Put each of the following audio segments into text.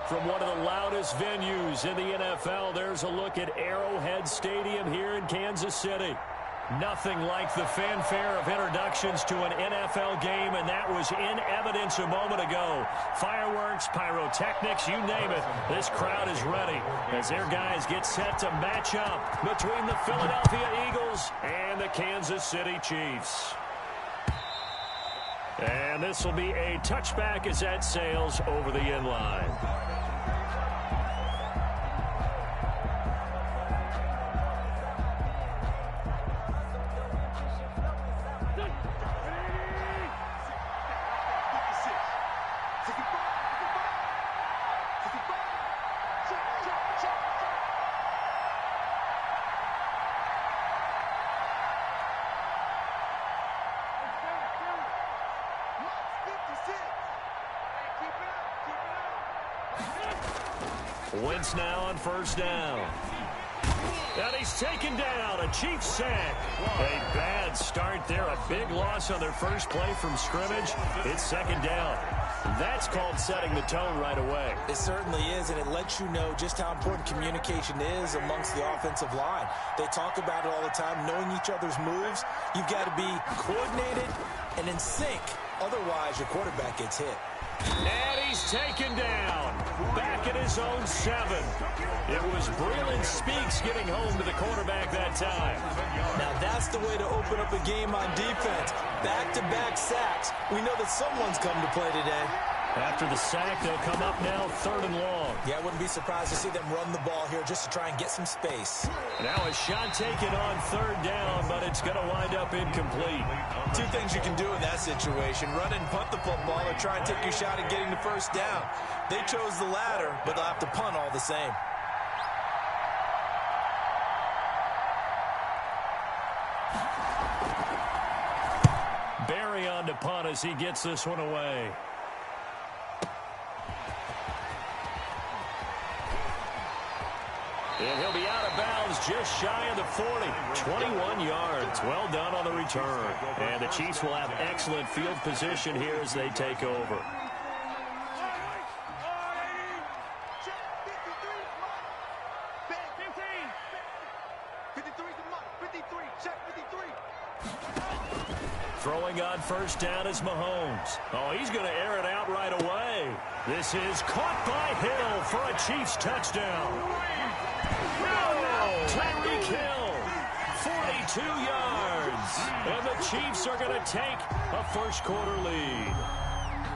From one of the loudest venues in the NFL, there's a look at Arrowhead Stadium here in Kansas City. Nothing like the fanfare of introductions to an NFL game, and that was in evidence a moment ago. Fireworks, pyrotechnics, you name it. This crowd is ready as their guys get set to match up between the Philadelphia Eagles and the Kansas City Chiefs. And this will be a touchback as that sails over the end line. Wentz now on first down. And he's taken down. A Chiefs sack. A bad start there. A big loss on their first play from scrimmage. It's second down. That's called setting the tone right away. It certainly is, and it lets you know just how important communication is amongst the offensive line. They talk about it all the time, knowing each other's moves. You've got to be coordinated and in sync. Otherwise, your quarterback gets hit. And he's taken down. Back at his own 7. It was Breland Speaks getting home to the quarterback that time. Now that's the way to open up a game on defense. Back-to-back sacks. We know that someone's come to play today. After the sack, they'll come up now 3rd and long. Yeah, I wouldn't be surprised to see them run the ball here just to try and get some space. Now a shot taken on 3rd down, but it's going to wind up incomplete. Two things you can do in that situation: run and punt the football, or try and take your shot at getting the first down. They chose the latter, but they'll have to punt all the same. Barry on to punt as he gets this one away. And he'll be out of bounds just shy of the 40. 21 yards. Well done on the return. And the Chiefs will have excellent field position here as they take over. Throwing on first down is Mahomes. Oh, he's going to air it out right away. This is caught by Hill for a Chiefs touchdown. Tyreek Hill, 42 yards. And the Chiefs are going to take a first-quarter lead.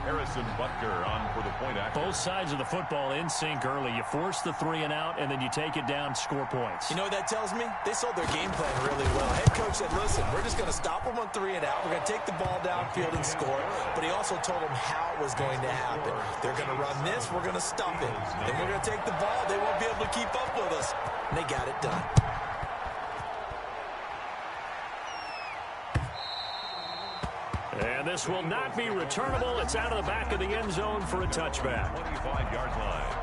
Harrison Butker on for the point action. Both sides of the football in sync early. You force the 3 and out, and then you take it down, score points. You know what that tells me? They sold their game plan really well. Head coach said, listen, we're just going to stop them on 3 and out. We're going to take the ball downfield and score. But he also told them how it was going to happen. They're going to run this. We're going to stop it. Then we're going to take the ball. They won't be able to keep up with us. And they got it done. And this will not be returnable. It's out of the back of the end zone for a touchback. 25-yard line.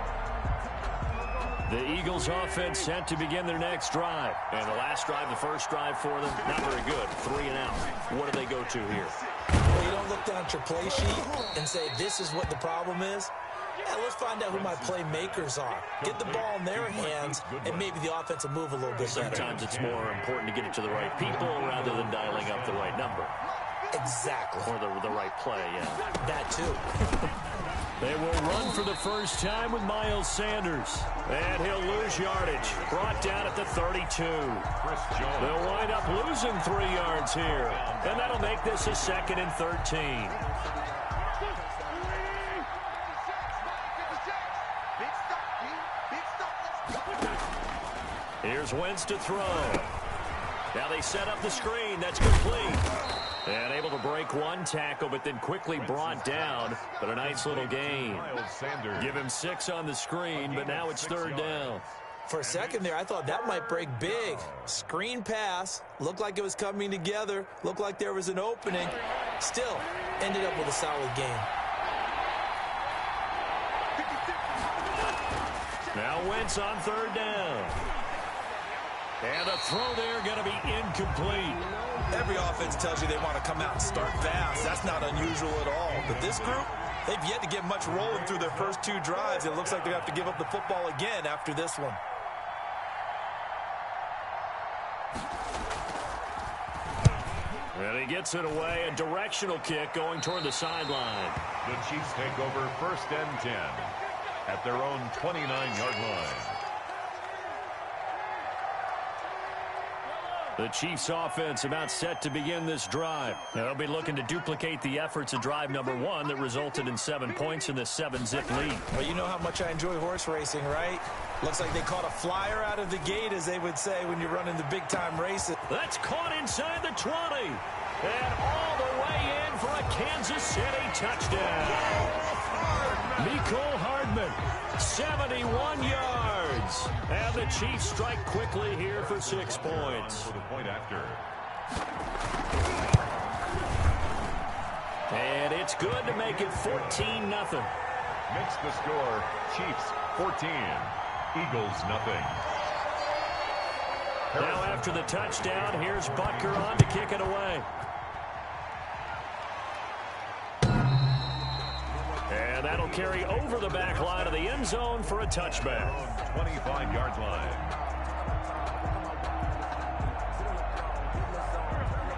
The Eagles offense set to begin their next drive. And the last drive, the first drive for them, not very good. 3 and out. What do they go to here? Well, you don't look down at your play sheet and say, this is what the problem is. Yeah, let's find out who my playmakers are. Get the ball in their hands, and maybe the offense will move a little bit better. Sometimes it's more important to get it to the right people rather than dialing up the right number. Exactly. Or the right play, yeah. That too. They will run for the first time with Miles Sanders. And he'll lose yardage. Brought down at the 32. They'll wind up losing 3 yards here. And that'll make this a 2nd and 13. Here's Wentz to throw. Now they set up the screen. That's complete. And able to break one tackle, but then quickly brought down. But a nice little gain. Give him 6 on the screen, but now it's 3rd down. For a second there, I thought that might break big. Screen pass. Looked like it was coming together. Looked like there was an opening. Still, ended up with a solid game. Now Wentz on 3rd down. And a throw there going to be incomplete. Every offense tells you they want to come out and start fast. That's not unusual at all. But this group, They've yet to get much rolling through their first 2 drives. It looks like they have to give up the football again after this one. And he gets it away, a directional kick going toward the sideline. The Chiefs take over 1st and 10 at their own 29-yard line. The Chiefs offense about set to begin this drive. They'll be looking to duplicate the efforts of drive number 1 that resulted in 7 points in the 7-zip lead. Well, you know how much I enjoy horse racing, right? Looks like they caught a flyer out of the gate, as they would say when you're running the big-time races. That's caught inside the 20. And all the way in for a Kansas City touchdown. Mecole Hardman, 71 yards. And the Chiefs strike quickly here for 6 points. For the point after. And it's good to make it 14-0. Makes the score Chiefs 14, Eagles nothing. Now after the touchdown, here's Butker on to kick it away. And that'll carry over the back line of the end zone for a touchback. 25-yard line.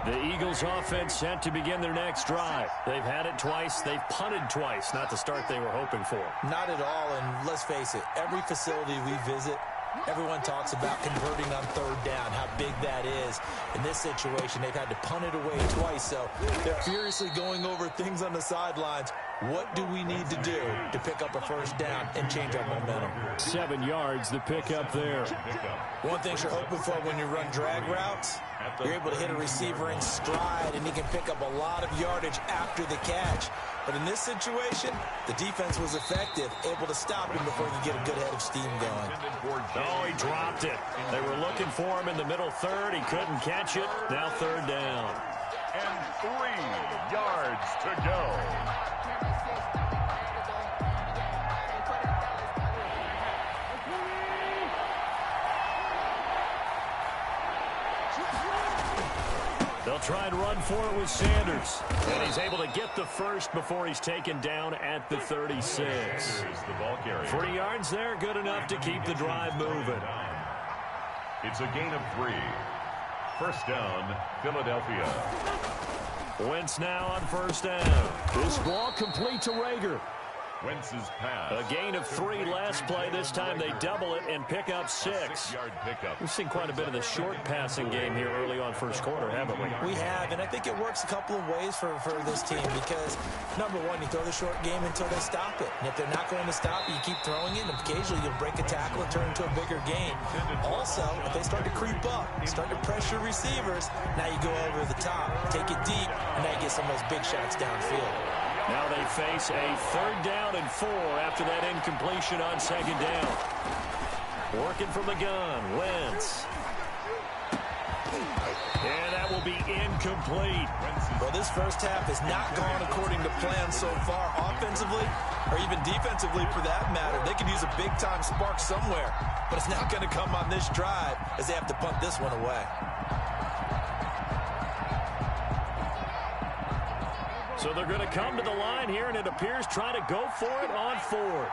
The Eagles offense set to begin their next drive. They've had it twice. They've punted twice. Not the start they were hoping for. Not at all, and let's face it, every facility we visit, everyone talks about converting on 3rd down, how big that is. In this situation, they've had to punt it away twice, so they're furiously going over things on the sidelines. What do we need to do to pick up a 1st down and change our momentum? 7 yards, the pickup there. One thing you're hoping for when you run drag routes, you're able to hit a receiver in stride, and he can pick up a lot of yardage after the catch. But in this situation, the defense was effective, able to stop him before he could get a good head of steam going. Oh, he dropped it. They were looking for him in the middle 3rd. He couldn't catch it. Now 3rd down. And 3 yards to go. They'll try and run for it with Sanders. And he's able to get the first before he's taken down at the 36. Here's the ball carrier. 3 yards there, good enough to keep the drive moving. It's a gain of 3. 1st down, Philadelphia. Wentz now on 1st down. This ball complete to Rager. Wentz's pass. A gain of 3 last play. This time they double it and pick up 6. 6-yard pickup. We've seen quite a bit of the short passing game here early on 1st quarter, haven't we? We have, and I think it works a couple of ways for this team because, number one, you throw the short game until they stop it. And if they're not going to stop it, you keep throwing it, and occasionally you'll break a tackle and turn into a bigger gain. Also, if they start to creep up, start to pressure receivers, now you go over the top, take it deep, and now you get some of those big shots downfield. Now they face a 3rd down and 4 after that incompletion on 2nd down. Working from the gun, Wentz. And that will be incomplete. Well, this first half has not gone according to plan so far, offensively or even defensively for that matter. They could use a big-time spark somewhere, but it's not going to come on this drive as they have to punt this one away. So they're going to come to the line here, and it appears try to go for it on 4th.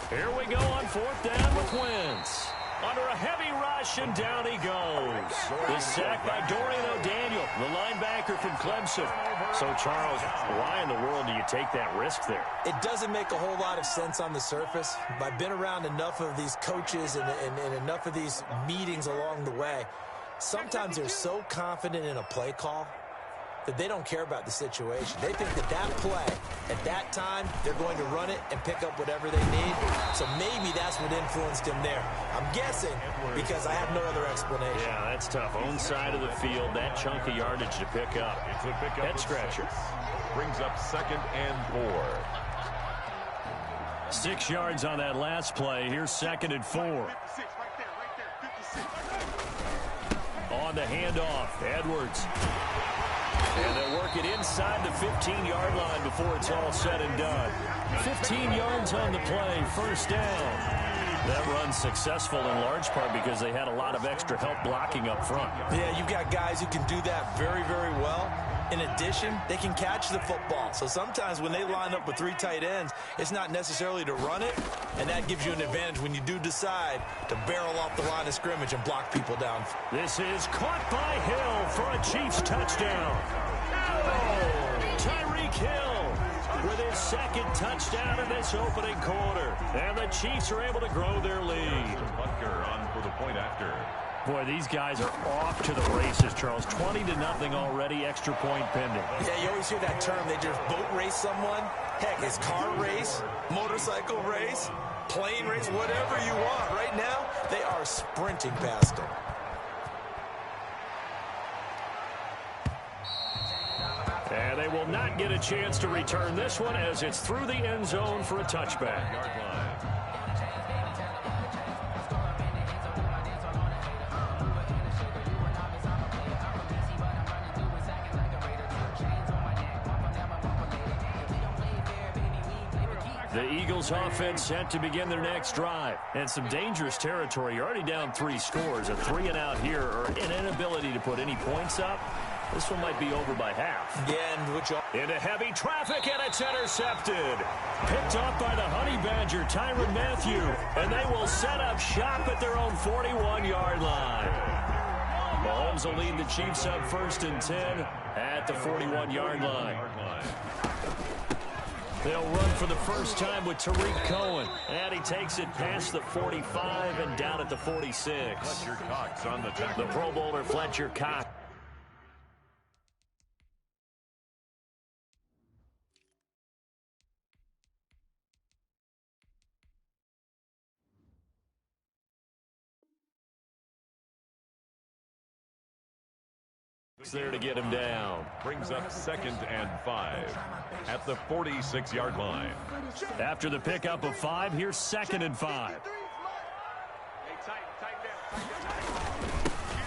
Here we go on 4th down with Wentz. Under a heavy rush, and down he goes. The sack by Dorian O'Daniel, the linebacker from Clemson. So, Charles, why in the world do you take that risk there? It doesn't make a whole lot of sense on the surface. I've been around enough of these coaches and enough of these meetings along the way. Sometimes they're so confident in a play call that they don't care about the situation. They think that that play, at that time, they're going to run it and pick up whatever they need. So maybe that's what influenced him there. I'm guessing because I have no other explanation. Yeah, that's tough. Own side of the field, that chunk of yardage to pick up. It's a pickup. Head scratcher. Brings up 2nd and 4. 6 yards on that last play. Here's 2nd and 4. On on the handoff. Edwards. And they'll work it inside the 15-yard line before it's all said and done. 15 yards on the play, first down. That run's successful in large part because they had a lot of extra help blocking up front. Yeah, you've got guys who can do that very, very well. In addition, they can catch the football. So sometimes when they line up with 3 tight ends, it's not necessarily to run it, and that gives you an advantage when you do decide to barrel off the line of scrimmage and block people down. This is caught by Hill for a Chiefs touchdown. Oh, Tyreek Hill with his second touchdown in this opening quarter. And the Chiefs are able to grow their lead. Butker on for the point after. Boy, these guys are off to the races, Charles. 20-0 already, extra point pending. Yeah, you always hear that term. They just boat race someone. Heck, it's car race, motorcycle race, plane race, whatever you want. Right now, they are sprinting past them. And they will not get a chance to return this one as it's through the end zone for a touchback. Yard line. The Eagles offense set to begin their next drive. And some dangerous territory. You're already down 3 scores. A 3-and-out here or an inability to put any points up. This one might be over by half. Yeah, and into heavy traffic, and it's intercepted. Picked off by the Honey Badger, Tyrann Mathieu. And they will set up shop at their own 41-yard line. Mahomes will lead the Chiefs up 1st and 10 at the 41-yard line. They'll run for the first time with Tariq Cohen. And he takes it past the 45 and down at the 46. Fletcher Cox on the tackle. The Pro Bowler Fletcher Cox. There to get him down. Brings up 2nd and 5 at the 46-yard line. After the pickup of 5, here's 2nd and 5.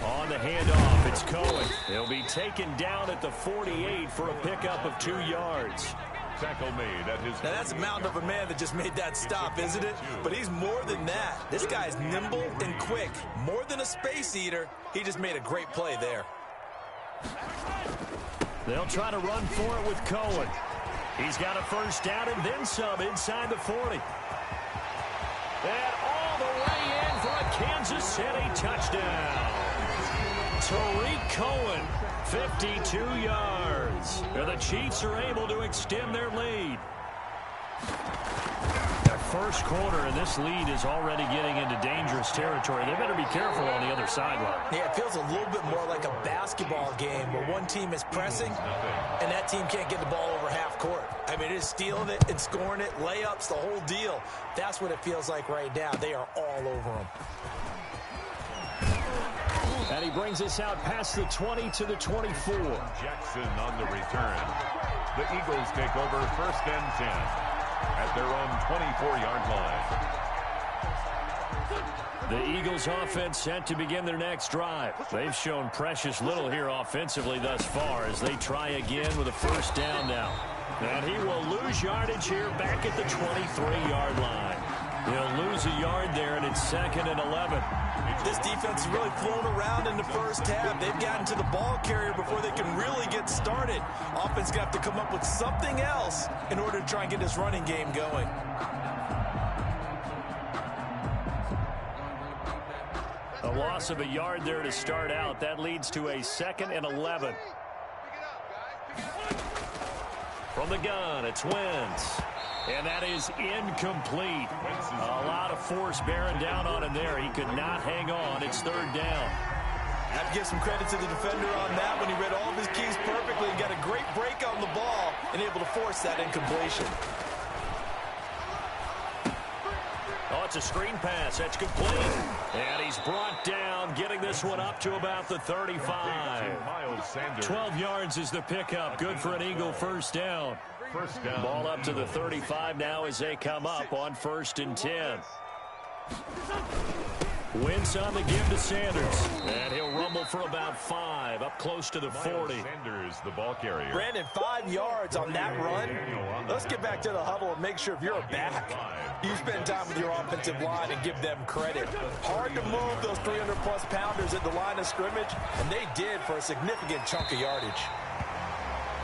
On the handoff, it's Cohen. He'll be taken down at the 48 for a pickup of 2 yards. Tackle made at his... Now that's a mountain of a man that just made that stop, isn't it? But he's more than that. This guy's nimble and quick. More than a space eater. He just made a great play there. They'll try to run for it with Cohen. He's got a first down and then some inside the 40. And all the way in for a Kansas City touchdown. Tariq Cohen, 52 yards. And the Chiefs are able to extend their lead. First quarter, and this lead is already getting into dangerous territory. They better be careful on the other sideline. Yeah, it feels a little bit more like a basketball game where one team is pressing and that team can't get the ball over half court. I mean, it is stealing it and scoring it, layups, the whole deal. That's what it feels like right now. They are all over them. And he brings us out past the 20 to the 24. Jackson on the return. The Eagles take over 1st and 10. At their own 24-yard line. The Eagles offense set to begin their next drive. They've shown precious little here offensively thus far as they try again with a first down now. And he will lose yardage here back at the 23-yard line. He'll lose a yard there, and it's 2nd and 11. This defense has really flown around in the first half. They've gotten to the ball carrier before they can really get started. Offense got to come up with something else in order to try and get this running game going. A loss of a yard there to start out. That leads to a 2nd and 11. From the gun, it's Wentz. And that is incomplete. A lot of force bearing down on him there. He could not hang on. It's 3rd down. I have to give some credit to the defender on that when he read all of his keys perfectly and got a great break on the ball and able to force that incompletion. Oh, it's a screen pass. That's complete. And he's brought down, getting this one up to about the 35. 12 yards is the pickup. Good for an Eagle first down. First down. Ball up to the 35 now as they come up on 1st and 10. Wentz on the give to Sanders. And he'll rumble fumble for about 5, up close to the 40. Sanders, the ball carrier. Brandon, 5 yards on that run. Let's get back to the huddle and make sure if you're a back, you spend time with your offensive line and give them credit. Hard to move those 300-plus pounders at the line of scrimmage, and they did for a significant chunk of yardage.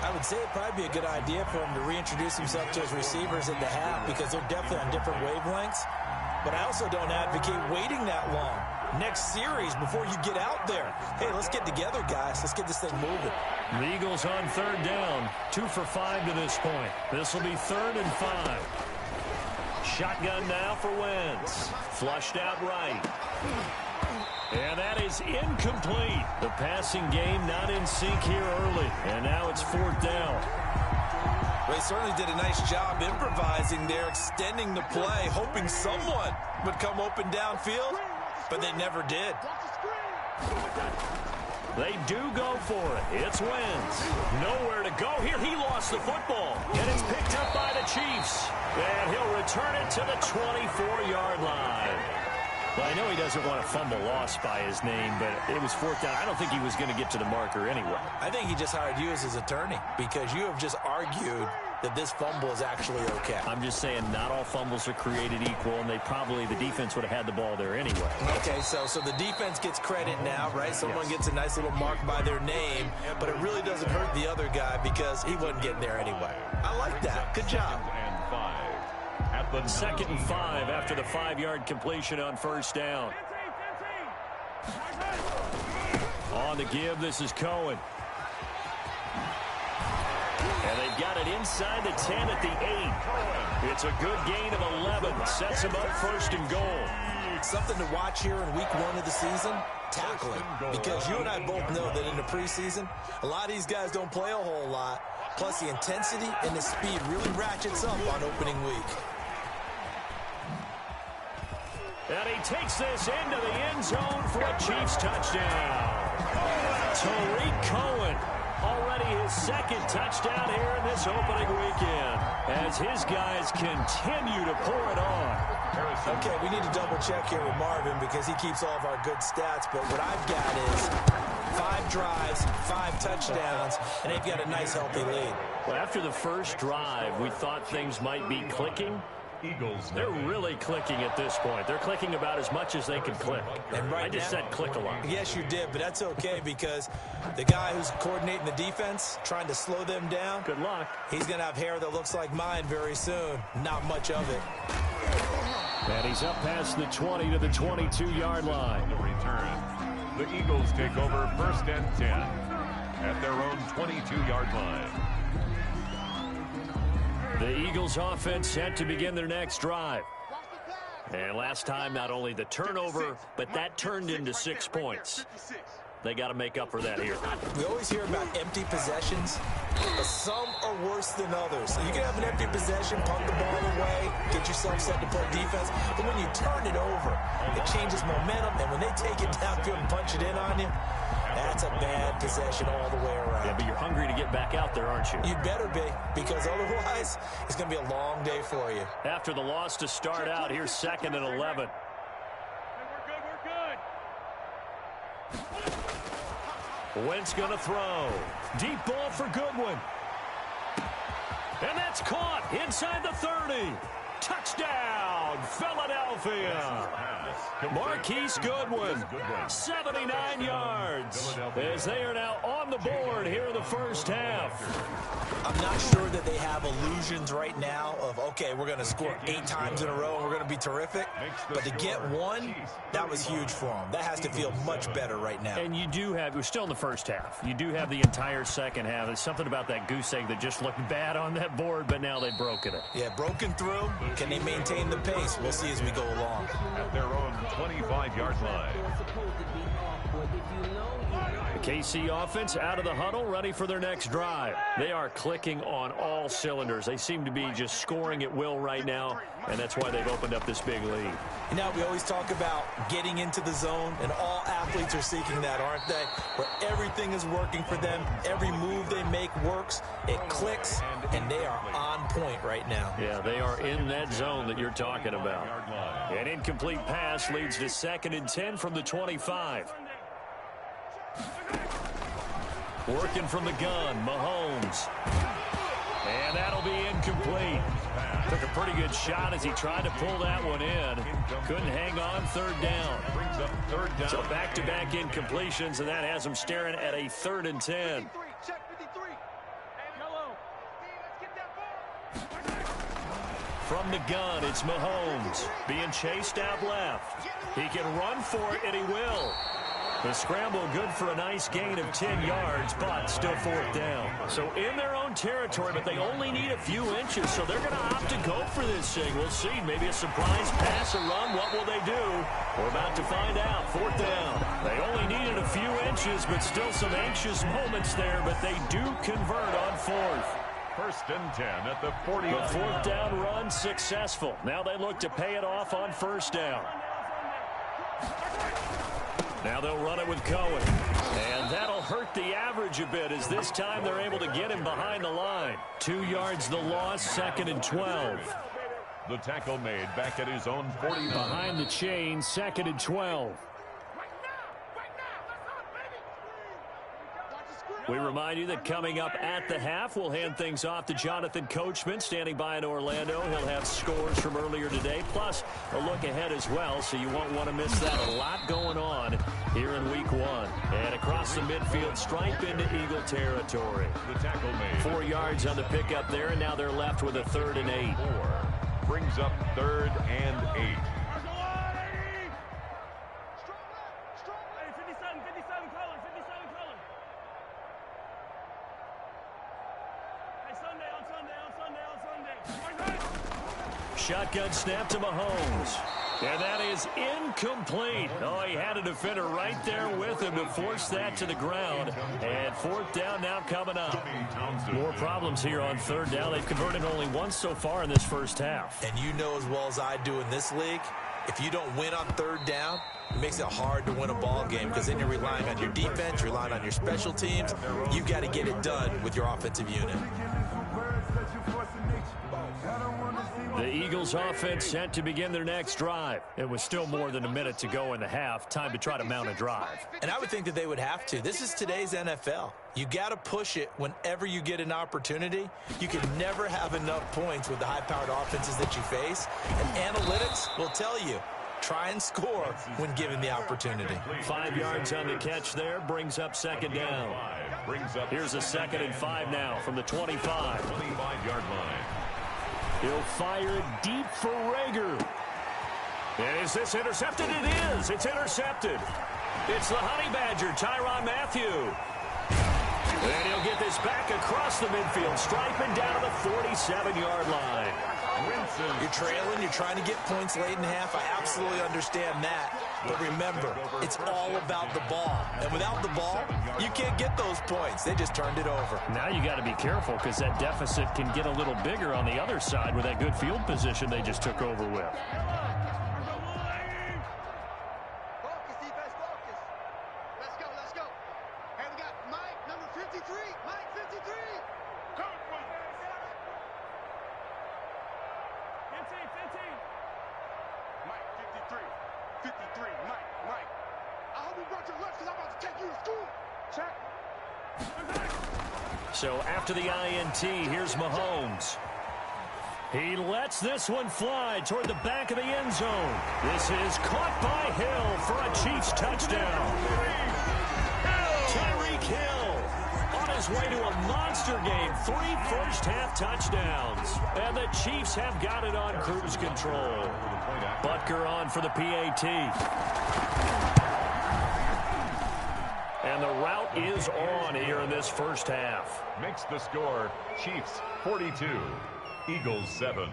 I would say it'd probably be a good idea for him to reintroduce himself to his receivers at the half because they're definitely on different wavelengths. But I also don't advocate waiting that long. Next series before you get out there. Hey, let's get together, guys. Let's get this thing moving. The Eagles on 3rd down. 2 for 5 to this point. This will be 3rd and 5. Shotgun now for Wentz. Flushed out right. And that is incomplete. The passing game not in sync here early. And now it's 4th down. Well, he certainly did a nice job improvising there, extending the play, hoping someone would come open downfield, but they never did. They do go for it. It's Wentz. Nowhere to go here. He lost the football. And it's picked up by the Chiefs. And he'll return it to the 24-yard line. Well, I know he doesn't want a fumble lost by his name, but it was 4th down. I don't think he was going to get to the marker anyway. I think he just hired you as his attorney because you have just argued that this fumble is actually okay. I'm just saying not all fumbles are created equal, and the defense would have had the ball there anyway. Okay, so the defense gets credit now, right? Someone gets a nice little mark by their name, but it really doesn't hurt the other guy because he wasn't getting there anyway. I like that. Good job. And 5. At the 2nd and 5 after the 5-yard completion on 1st down. On the give, this is Cohen. And they've got it inside the 10 at the 8. It's a good gain of 11. Sets them up 1st and goal. Something to watch here in week 1 of the season, tackling. Because you and I both know that in the preseason, a lot of these guys don't play a whole lot. Plus, the intensity and the speed really ratchets up on opening week. And he takes this into the end zone for a Chiefs touchdown. Tariq Cohen, already his 2nd touchdown here in this opening weekend, as his guys continue to pour it on. Okay, we need to double check here with Marvin because he keeps all of our good stats, but what I've got is 5 drives, 5 touchdowns, and they've got a nice healthy lead. Well, after the first drive, we thought things might be clicking. Eagles. They're really clicking at this point. They're clicking about as much as they can click. And right I just said click a lot. Yes, you did, but that's okay because the guy who's coordinating the defense, trying to slow them down, good luck. He's going to have hair that looks like mine very soon. Not much of it. And he's up past the 20 to the 22-yard line. The return. The Eagles take over 1st and 10 at their own 22-yard line. The Eagles offense set to begin their next drive. And last time, not only the turnover, but that turned into 6 points. They got to make up for that here. We always hear about empty possessions, but some are worse than others. So you can have an empty possession, punt the ball away, get yourself set to play defense, but when you turn it over, it changes momentum, and when they take it downfield and punch it in on you, that's a bad possession all the way around. Yeah, but you're hungry to get back out there, aren't you? You better be, because otherwise, it's going to be a long day for you. After the loss to start out, here's 2nd and 11. Wentz going to throw. Deep ball for Goodwin. And that's caught inside the 30. Touchdown, Philadelphia. Marquise Goodwin, 79 yards, as they are now on the board here in the first half. I'm not sure that they have illusions right now of, okay, we're going to score 8 times in a row and we're going to be terrific. But to get 1, that was huge for them. That has to feel much better right now. And you do have, we're still in the first half. You do have the entire second half. There's something about that goose egg that just looked bad on that board, but now they've broken it. Yeah, broken through. Can they maintain the pace? We'll see as we go along. At their own 25-yard line. The KC offense out of the huddle, ready for their next drive. They are clicking on all cylinders. They seem to be just scoring at will right now, and that's why they've opened up this big lead. You know, we always talk about getting into the zone, and all athletes are seeking that, aren't they? Where everything is working for them. Every move they make works. It clicks, and they are on point right now. Yeah, they are in that zone that you're talking about. An incomplete pass leads to 2nd and 10 from the 25. Working from the gun, Mahomes. And that'll be incomplete. Took a pretty good shot as he tried to pull that one in. Couldn't hang on, third down. Brings up third down. So back-to-back incompletions, and that has him staring at a 3rd and 10. From the gun, it's Mahomes being chased out left. He can run for it, and he will. The scramble good for a nice gain of 10 yards, but still 4th down. So in their own territory, but they only need a few inches, so they're going to opt to go for this thing. We'll see. Maybe a surprise pass or run. What will they do? We're about to find out. 4th down. They only needed a few inches, but still some anxious moments there, but they do convert on 4th. 1st and 10 at the 40. The 4th down run successful. Now they look to pay it off on 1st down. Now they'll run it with Cohen. And that'll hurt the average a bit as this time they're able to get him behind the line. 2 yards the loss, 2nd and 12. The tackle made back at his own 49. Behind the chain, 2nd and 12. We remind you that coming up at the half, we'll hand things off to Jonathan Coachman, standing by in Orlando. He'll have scores from earlier today, plus a look ahead as well, so you won't want to miss that. A lot going on here in Week 1. And across the midfield, stripe into Eagle territory. The tackle made. 4 yards on the pickup there, and now they're left with a 3rd and 8. 4 brings up 3rd and 8. Shotgun snap to Mahomes. And that is incomplete. Oh, he had a defender right there with him to force that to the ground. And 4th down now coming up. More problems here on 3rd down. They've converted only once so far in this first half. And you know as well as I do in this league, if you don't win on 3rd down, it makes it hard to win a ball game because then you're relying on your defense, you're relying on your special teams. You've got to get it done with your offensive unit. The Eagles offense set to begin their next drive. It was still more than a minute to go in the half. Time to try to mount a drive. And I would think that they would have to. This is today's NFL. You got to push it whenever you get an opportunity. You can never have enough points with the high-powered offenses that you face. And analytics will tell you, try and score when given the opportunity. 5 yards on the catch there, brings up 2nd down. Here's a 2nd and 5 now from the 25. 25-yard line. He'll fire it deep for Rager. And is this intercepted? It is. It's intercepted. It's the Honey Badger, Tyrann Mathieu. And he'll get this back across the midfield, striping down to the 47-yard line. You're trailing, you're trying to get points late in half. I absolutely understand that. But remember, it's all about the ball. And without the ball, you can't get those points. They just turned it over. Now you got to be careful because that deficit can get a little bigger on the other side with that good field position they just took over with. Focus, defense, focus. Let's go, let's go. Hey, we got Mike, number 53. Mike, 53. Come on. 15. Mike, 53. 53. Mike. I hope you brought your lunch because I'm about to take you to school. Check. So after the INT, here's Mahomes. He lets this one fly toward the back of the end zone. This is caught by Hill for a Chiefs touchdown. Tyreek Hill on his way to a monster game. 3 first-half touchdowns. And the Chiefs have got it on cruise control. Butker on for the PAT. And the route is on here in this first half. Makes the score Chiefs 42, Eagles 7.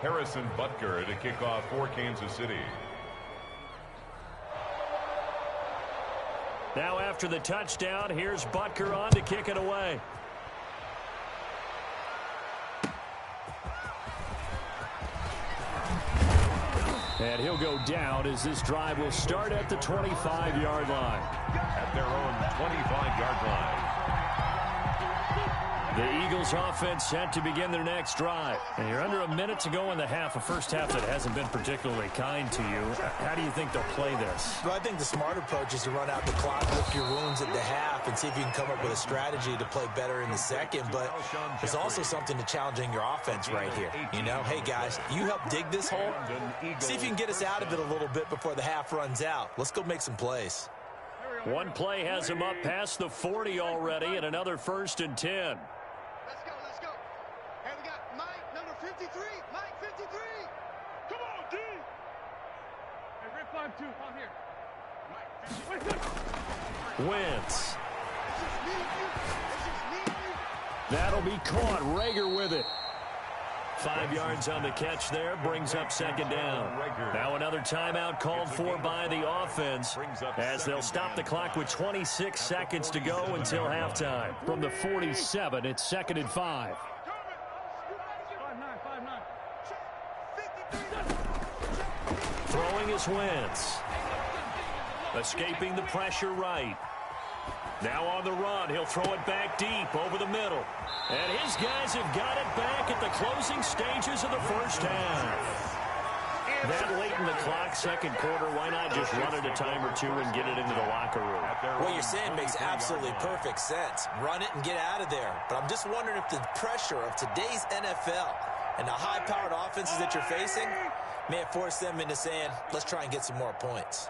Harrison Butker to kick off for Kansas City. Now after the touchdown, here's Butker on to kick it away. And he'll go down as this drive will start at the 25-yard line. At their own 25-yard line. The Eagles offense set to begin their next drive. And you're under a minute to go in the half, a first half that hasn't been particularly kind to you. How do you think they'll play this? Well, I think the smart approach is to run out the clock, lick your wounds at the half, and see if you can come up with a strategy to play better in the second. But there's also something to challenging your offense right here. You know, hey, guys, you help dig this hole. See if you can get us out of it a little bit before the half runs out. Let's go make some plays. One play has him up past the 40 already, and another 1st and 10. Let's go. Hey, we got Mike, number 53. Mike, 53. Come on, D. Hey, Red 5-2, on here. Mike, 53. Wentz. It's just me and you. It's just me and you. That'll be caught. Rager with it. 5 yards on the catch there, brings up 2nd down. Now another timeout called for by the offense as they'll stop the clock with 26 seconds to go until halftime. From the 47, it's 2nd and 5. 5-9. Throwing is Wentz. Escaping the pressure right. Now on the run, he'll throw it back deep over the middle. And his guys have got it back at the closing stages of the first half. That late in the clock, second quarter, why not just run it a time or two and get it into the locker room? What you're saying makes absolutely perfect sense. Run it and get out of there. But I'm just wondering if the pressure of today's NFL and the high-powered offenses that you're facing may have forced them into saying, let's try and get some more points.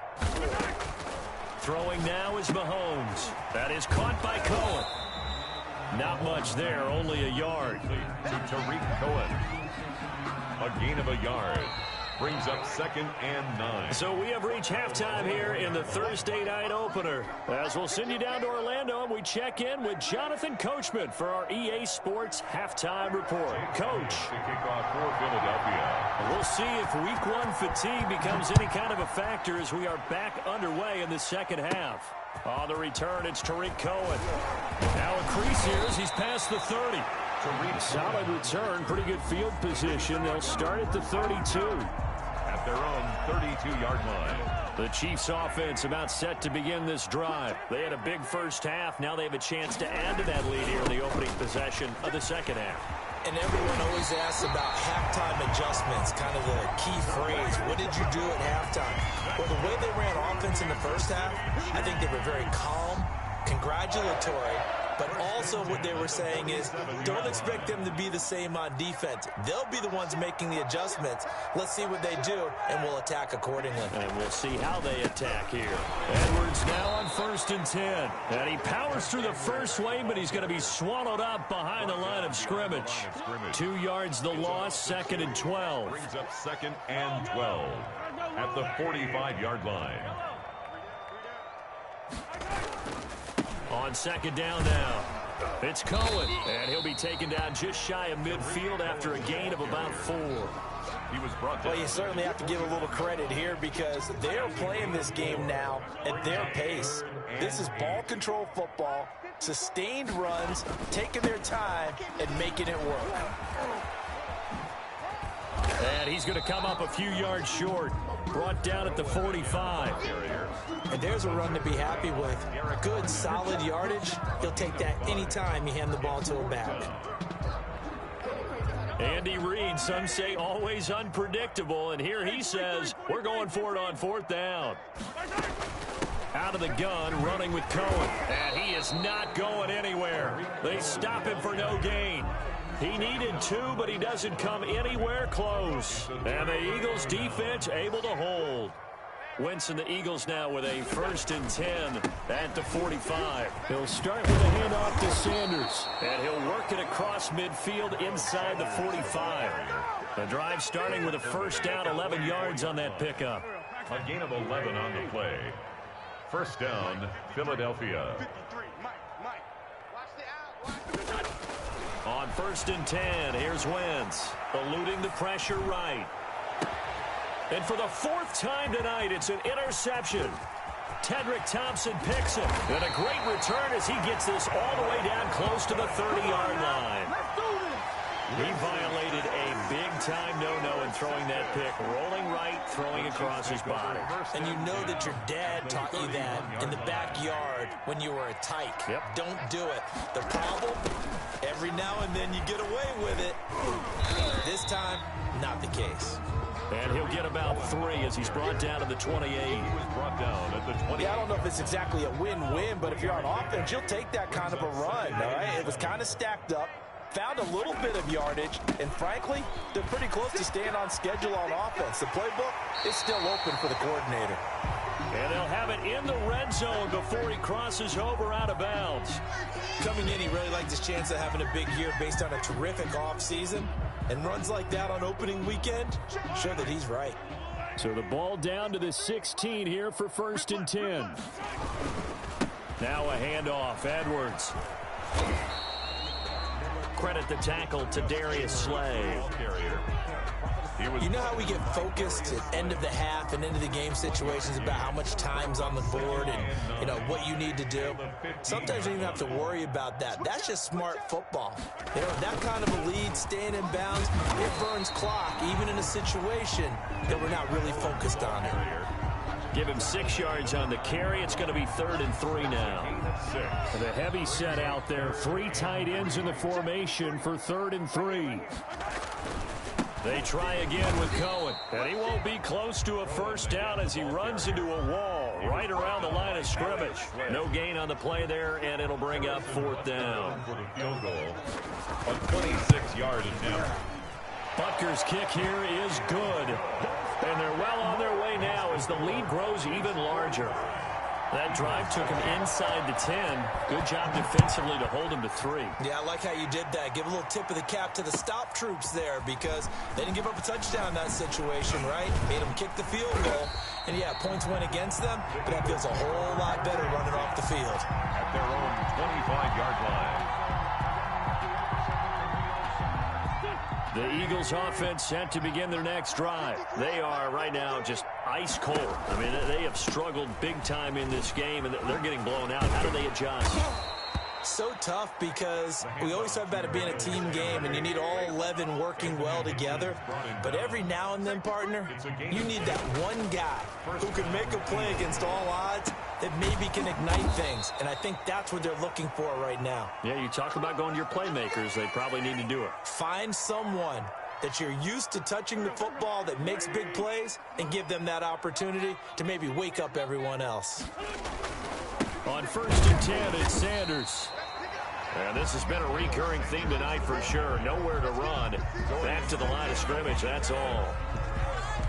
Throwing now is Mahomes. That is caught by Cohen. Not much there, only a yard. To Tariq Cohen. A gain of a yard. Brings up 2nd and 9. So we have reached halftime here in the Thursday night opener. As we'll send you down to Orlando and we check in with Jonathan Coachman for our EA Sports halftime report. Coach. To kick off for Philadelphia. We'll see if week 1 fatigue becomes any kind of a factor as we are back underway in the second half. On the return, it's Tariq Cohen. Now a crease here as he's past the 30. Solid return, pretty good field position. They'll start at the 32. At their own 32-yard line. The Chiefs offense about set to begin this drive. They had a big first half. Now they have a chance to add to that lead here in the opening possession of the second half. And everyone always asks about halftime adjustments, kind of the key phrase. What did you do at halftime? Well, the way they ran offense in the first half, I think they were very calm, congratulatory, but also what they were saying is don't expect them to be the same on defense. They'll be the ones making the adjustments. Let's see what they do, and we'll attack accordingly. And we'll see how they attack here. Edwards now on 1st and 10. And he powers through the first wave, but he's going to be swallowed up behind the line of scrimmage. 2 yards the loss, 2nd and 12. Brings up 2nd and 12 at the 45-yard line. On 2nd down now, it's Cohen, and he'll be taken down just shy of midfield after a gain of about 4. He was brought down. Well, you certainly have to give a little credit here because they're playing this game now at their pace. This is ball control football, sustained runs, taking their time, and making it work. And he's going to come up a few yards short, brought down at the 45. And there's a run to be happy with. Good, solid yardage. He'll take that anytime you hand the ball to him back. Andy Reid, some say always unpredictable, and here he says, we're going for it on 4th down. Out of the gun, running with Cohen, and he is not going anywhere. They stop him for no gain. He needed 2, but he doesn't come anywhere close. And the Eagles defense able to hold. Wentz and the Eagles now with a 1st and 10 at the 45. He'll start with a handoff to Sanders, and he'll work it across midfield inside the 45. The drive starting with a 1st down, 11 yards on that pickup. A gain of 11 on the play. 1st down, Philadelphia. 53. Mike. Watch the out. On 1st and 10, here's Wentz, eluding the pressure right. And for the 4th time tonight, it's an interception. Tedrick Thompson picks it. And a great return as he gets this all the way down close to the 30-yard line. He violated a big-time no-no in throwing that pick. Rolling right, throwing across his body. And you know that your dad taught you that in the backyard when you were a tyke. Yep. Don't do it. The problem, every now and then you get away with it. This time, not the case. And he'll get about 3 as he's brought down to the 28. He was brought down at the 28. Yeah, I don't know if it's exactly a win-win, but if you're on offense, you'll take that kind of a run, all right? It was kind of stacked up, found a little bit of yardage, and frankly, they're pretty close to staying on schedule on offense. The playbook is still open for the coordinator. And they'll have it in the red zone before he crosses over out of bounds. Coming in, he really liked his chance of having a big year based on a terrific offseason. And runs like that on opening weekend show that he's right. So the ball down to the 16 here for 1st and 10. Now a handoff. Edwards. Credit the tackle to Darius Slay. You know how we get focused at end of the half and into the game situations about how much time's on the board and, you know, what you need to do? Sometimes you don't even have to worry about that. That's just smart football. You know, that kind of a lead, staying in bounds, it burns clock, even in a situation that we're not really focused on it. Give him 6 yards on the carry. It's going to be 3rd and 3 now. The heavy set out there. 3 tight ends in the formation for 3rd and 3. They try again with Cohen, and he won't be close to a first down as he runs into a wall right around the line of scrimmage. No gain on the play there, and it'll bring up 4th down. For the field goal on 26-yard attempt. Butker's kick here is good, and they're well on their way now as the lead grows even larger. That drive took him inside the 10. Good job defensively to hold him to 3. Yeah, I like how you did that. Give a little tip of the cap to the stop troops there because they didn't give up a touchdown in that situation, right? Made them kick the field goal. And, yeah, points went against them, but that feels a whole lot better running off the field. At their own 25-yard line. The Eagles offense set to begin their next drive. They are right now just ice cold. I mean, they have struggled big time in this game, and they're getting blown out. How do they adjust? So tough because we always talk about it being a team game, and you need all 11 working well together. But every now and then, partner, you need that one guy who can make a play against all odds that maybe can ignite things. And I think that's what they're looking for right now. Yeah, you talk about going to your playmakers. They probably need to do it. Find someone that you're used to touching the football that makes big plays and give them that opportunity to maybe wake up everyone else. On 1st and 10, it's Sanders. And this has been a recurring theme tonight for sure. Nowhere to run. Back to the line of scrimmage, that's all.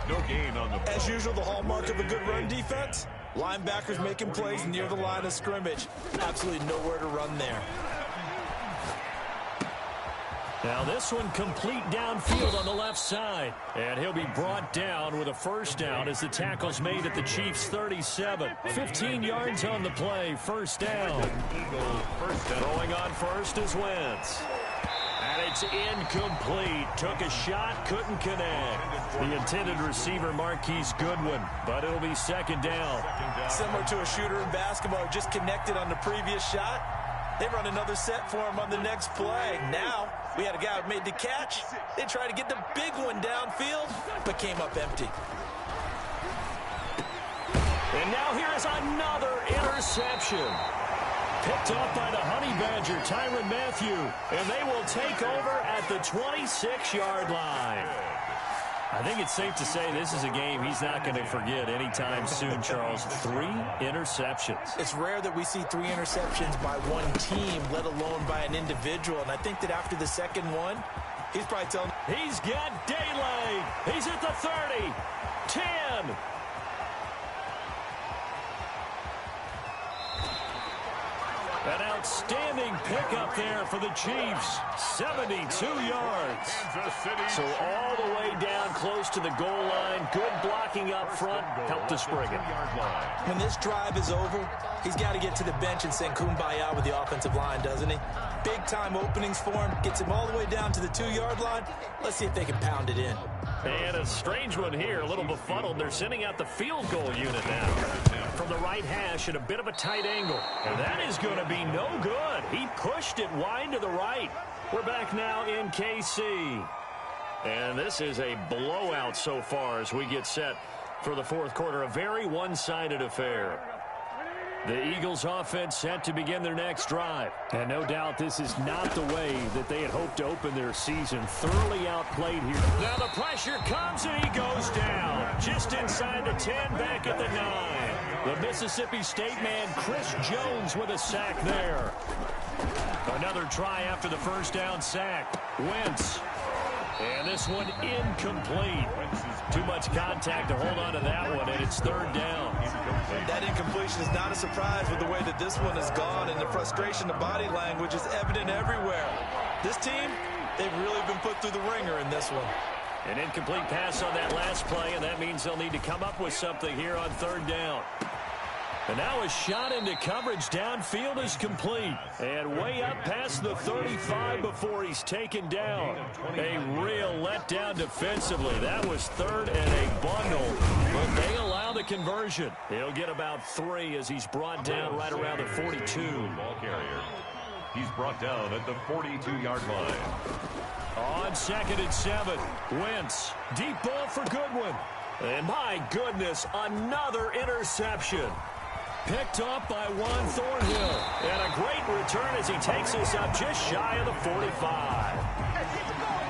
No gain on the ball. As usual, the hallmark of a good run defense, linebackers making plays near the line of scrimmage. Absolutely nowhere to run there. Now this one complete downfield on the left side. And he'll be brought down with a first down as the tackle's made at the Chiefs' 37. 15 yards on the play, first down. Throwing on first is Wentz. And it's incomplete. Took a shot, couldn't connect. The intended receiver, Marquise Goodwin, but it'll be 2nd down. Similar to a shooter in basketball, just connected on the previous shot. They run another set for him on the next play. Now, we had a guy who made the catch. They tried to get the big one downfield, but came up empty. And now here is another interception. Picked up by the Honey Badger, Tyrann Mathieu. And they will take over at the 26-yard line. I think it's safe to say this is a game he's not going to forget anytime soon, Charles. 3 interceptions. It's rare that we see 3 interceptions by one team, let alone by an individual. And I think that after the second one, he's probably telling... He's got daylight. He's at the 30. 10. An outstanding pickup there for the Chiefs. 72 yards. So all the way down close to the goal line. Good blocking up front. Helped to spring it. When this drive is over, he's got to get to the bench and sing Kumbaya with the offensive line, doesn't he? Big-time openings for him. Gets him all the way down to the 2-yard line. Let's see if they can pound it in. And a strange one here, a little befuddled. They're sending out the field goal unit now. From the right hash at a bit of a tight angle. And that is going to be no good. He pushed it wide to the right. We're back now in KC. And this is a blowout so far as we get set for the fourth quarter. A very one-sided affair. The Eagles offense set to begin their next drive. And no doubt this is not the way that they had hoped to open their season. Thoroughly outplayed here. Now the pressure comes and he goes down. Just inside the 10, back at the 9. The Mississippi State man, Chris Jones, with a sack there. Another try after the first down sack. Wentz. And this one incomplete. Too much contact to hold on to that one, and it's third down. That incompletion is not a surprise with the way that this one has gone, and the frustration, the body language is evident everywhere. This team, they've really been put through the ringer in this one. An incomplete pass on that last play, and that means they'll need to come up with something here on third down. And now a shot into coverage downfield is complete. And way up past the 35 before he's taken down. A real letdown defensively. That was third and a bundle. But they allow the conversion. He'll get about 3 as he's brought down right around the 42. Ball carrier. He's brought down at the 42-yard line. On 2nd and 7. Wentz. Deep ball for Goodwin. And my goodness, another interception. Picked off by Juan Thornhill. And a great return as he takes us up just shy of the 45.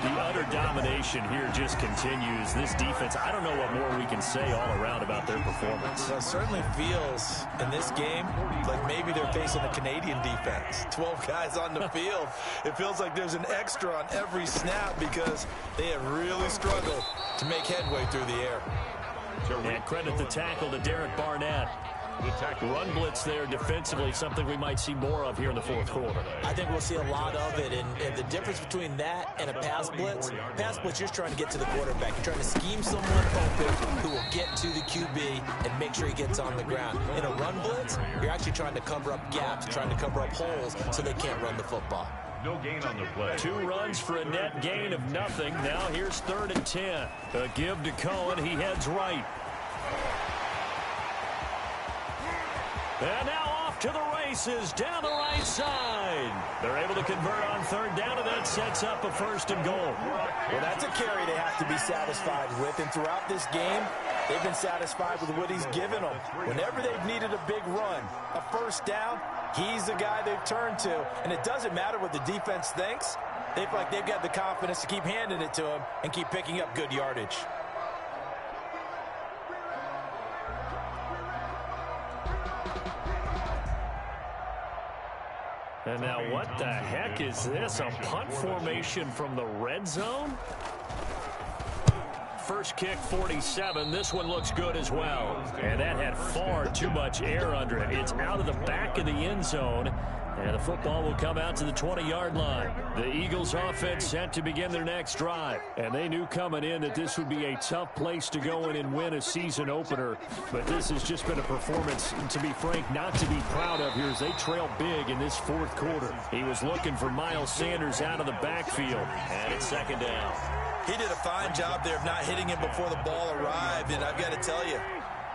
The utter domination here just continues. This defense, I don't know what more we can say all around about their performance. Well, it certainly feels in this game like maybe they're facing a Canadian defense. 12 guys on the field. It feels like there's an extra on every snap because they have really struggled to make headway through the air. And credit the tackle to Derek Barnett. Run blitz there defensively, something we might see more of here in the fourth quarter. I think we'll see a lot of it, and the difference between that and a pass blitz, you're trying to get to the quarterback. You're trying to scheme someone open who will get to the QB and make sure he gets on the ground. In a run blitz, you're actually trying to cover up gaps, trying to cover up holes so they can't run the football. No gain on the play. 2 runs for a net gain of nothing. Now here's 3rd and 10. A give to Cohen. He heads right. And now off to the races down the right side. They're able to convert on 3rd down, and that sets up a 1st and goal. Well, that's a carry they have to be satisfied with, and throughout this game, they've been satisfied with what he's given them. Whenever they've needed a big run, a 1st down, he's the guy they've turned to, and it doesn't matter what the defense thinks. They feel like they've got the confidence to keep handing it to him and keep picking up good yardage. And now what the heck is this? A punt formation from the red zone? First kick, 47. This one looks good as well. And that had far too much air under it. It's out of the back of the end zone. And the football will come out to the 20-yard line. The Eagles offense set to begin their next drive. And they knew coming in that this would be a tough place to go in and win a season opener. But this has just been a performance, to be frank, not to be proud of here as they trail big in this fourth quarter. He was looking for Miles Sanders out of the backfield. And it's 2nd down. He did a fine job there of not hitting him before the ball arrived, and I've got to tell you,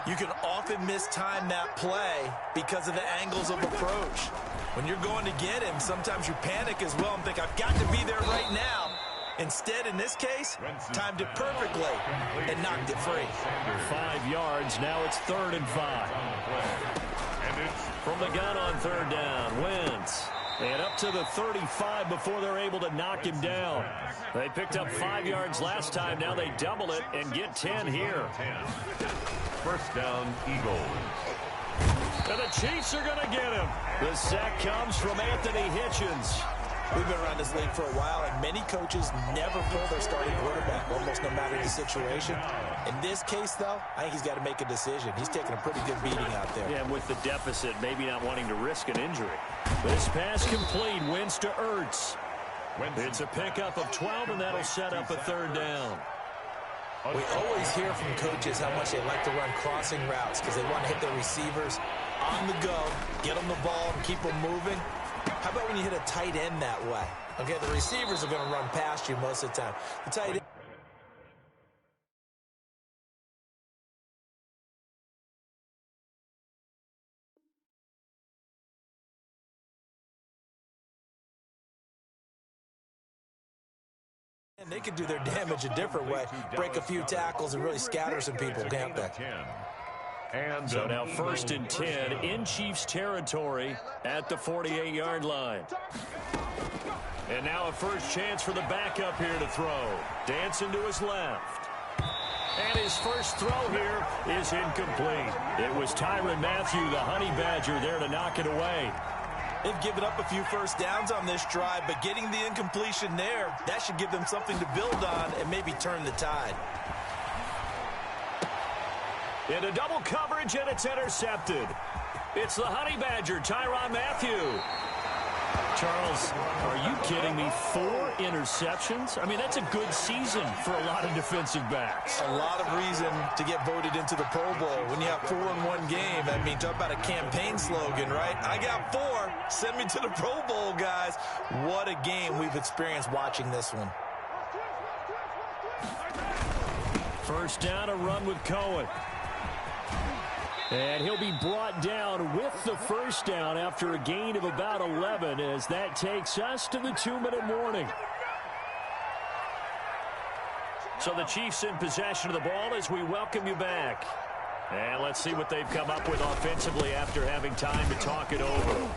you can often mistime that play because of the angles of approach. When you're going to get him, sometimes you panic as well and think, I've got to be there right now. Instead, in this case, timed it perfectly and knocked it free. 5 yards. Now it's 3rd and 5. From the gun on 3rd down, Wentz. And up to the 35 before they're able to knock him down. They picked up 5 yards last time. Now they double it and get 10 here. 1st down, Eagles. And the Chiefs are going to get him. The sack comes from Anthony Hitchens. We've been around this league for a while, and many coaches never pull their starting quarterback, almost no matter the situation. In this case, though, I think he's got to make a decision. He's taking a pretty good beating out there. Yeah, and with the deficit, maybe not wanting to risk an injury. This pass complete, Wentz to Ertz. It's a pickup of 12, and that'll set up a 3rd down. We always hear from coaches how much they like to run crossing routes because they want to hit their receivers on the go, get them the ball, and keep them moving. How about when you hit a tight end that way? Okay, the receivers are going to run past you most of the time. The tight end. And they could do their damage a different way. Break a few tackles and really scatter some people, can't they? And so now 1st and 10 in Chiefs territory at the 48-yard line. And now a first chance for the backup here to throw. Dancing to his left. And his first throw here is incomplete. It was Tyrann Mathieu, the Honey Badger, there to knock it away. They've given up a few first downs on this drive, but getting the incompletion there, that should give them something to build on and maybe turn the tide. Into double coverage, and it's intercepted. It's the Honey Badger, Tyrann Mathieu. Charles, are you kidding me? 4 interceptions? I mean, that's a good season for a lot of defensive backs. A lot of reason to get voted into the Pro Bowl. When you have 4 in one game, I mean, talk about a campaign slogan, right? I got 4. Send me to the Pro Bowl, guys. What a game we've experienced watching this one. First down, a run with Cohen. And he'll be brought down with the first down after a gain of about 11 as that takes us to the 2-minute warning. So the Chiefs in possession of the ball as we welcome you back. And let's see what they've come up with offensively after having time to talk it over.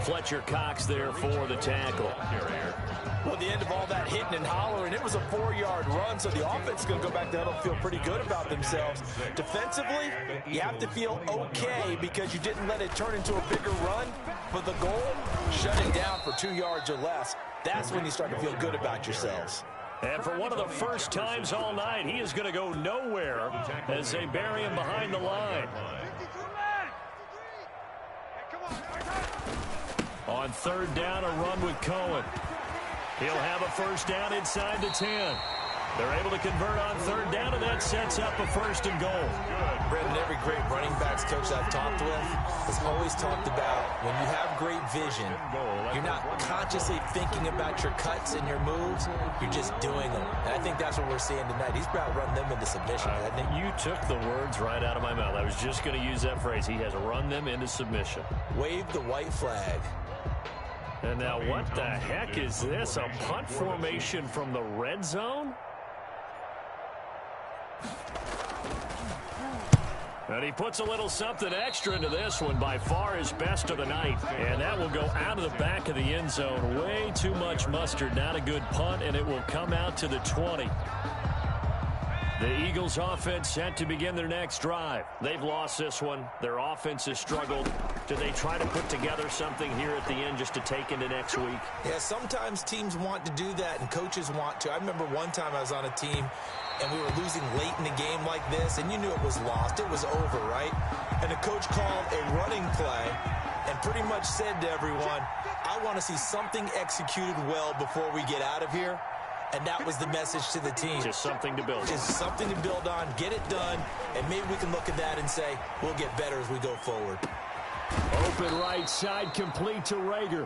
Fletcher Cox there for the tackle. Well, the end of all that hitting and hollering, it was a 4-yard run, so the offense is going to go back there and feel pretty good about themselves. Defensively, you have to feel okay because you didn't let it turn into a bigger run. But the goal, shut it down for 2 yards or less. That's when you start to feel good about yourselves. And for one of the first times all night, he is going to go nowhere as they bury him behind the line. On 3rd down, a run with Cohen. He'll have a first down inside the 10. They're able to convert on 3rd down, and that sets up a 1st and goal. Brendan, every great running backs coach I've talked with has always talked about when you have great vision, you're not consciously thinking about your cuts and your moves. You're just doing them. And I think that's what we're seeing tonight. He's about to run them into submission, hasn't he? You took the words right out of my mouth. I was just going to use that phrase. He has run them into submission. Wave the white flag. And now what the heck is this? A punt formation from the red zone? And he puts a little something extra into this one, by far his best of the night. And that will go out of the back of the end zone. Way too much mustard. Not a good punt, and it will come out to the 20. The Eagles offense set to begin their next drive. They've lost this one. Their offense has struggled. Do they try to put together something here at the end just to take into next week? Yeah, sometimes teams want to do that and coaches want to. I remember one time I was on a team and we were losing late in the game like this, and you knew it was lost. It was over, right? And the coach called a running play and pretty much said to everyone, I want to see something executed well before we get out of here. And that was the message to the team. Just something to build on. Just something to build on, get it done, and maybe we can look at that and say, we'll get better as we go forward. Open right side, complete to Rager.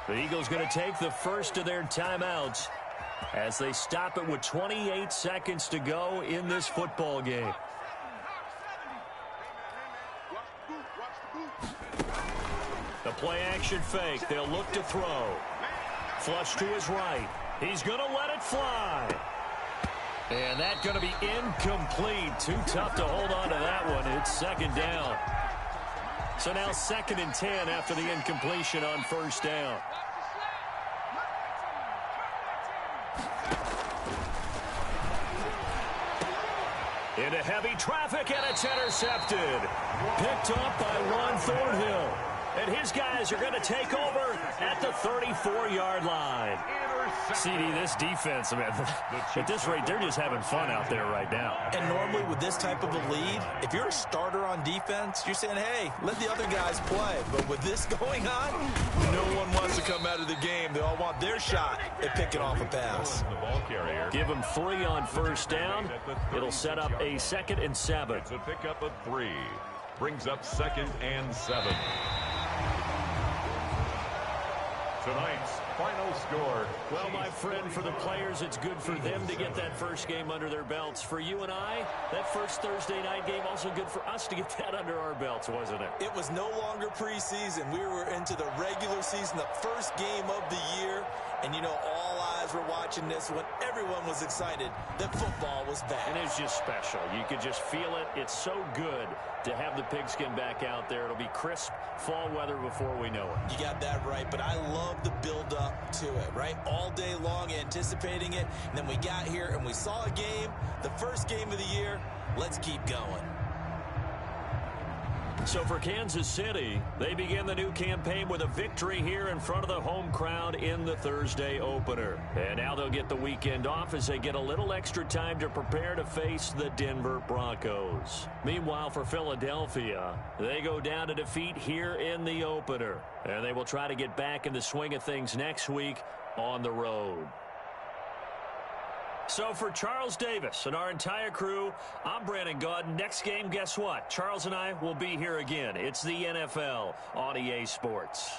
The Eagles going to take the first of their timeouts as they stop it with 28 seconds to go in this football game. The play action fake. They'll look to throw. Flush to his right. He's going to let it fly. And that's going to be incomplete. Too tough to hold on to that one. It's 2nd down. So now 2nd and 10 after the incompletion on 1st down. Into heavy traffic, and it's intercepted. Picked up by Ron Thornhill. And his guys are going to take over at the 34-yard line. CD, this defense, man, at this rate, they're just having fun out there right now. And normally with this type of a lead, if you're a starter on defense, you're saying, hey, let the other guys play. But with this going on, no one wants to come out of the game. They all want their shot at picking off a pass. Give them 3 on 1st down. It'll set up a 2nd and 7. It's a pickup of 3. Brings up 2nd and 7. Tonight's final score. Well, my friend, for the players, it's good for them to get that first game under their belts. For you and I, that first Thursday night game, also good for us to get that under our belts, wasn't it? It was no longer preseason. We were into the regular season, the first game of the year. And, you know, all guys were watching this when everyone was excited that football was back. And it's just special. You could just feel it. It's so good to have the pigskin back out there. It'll be crisp fall weather before we know it. You got that right, but I love the build-up to it, right? All day long anticipating it, and then we got here and we saw a game, the first game of the year. Let's keep going. So for Kansas City, they begin the new campaign with a victory here in front of the home crowd in the Thursday opener. And now they'll get the weekend off as they get a little extra time to prepare to face the Denver Broncos. Meanwhile, for Philadelphia, they go down to defeat here in the opener. And they will try to get back in the swing of things next week on the road. So for Charles Davis and our entire crew, I'm Brandon Gaudin. Next game, guess what? Charles and I will be here again. It's the NFL on EA Sports.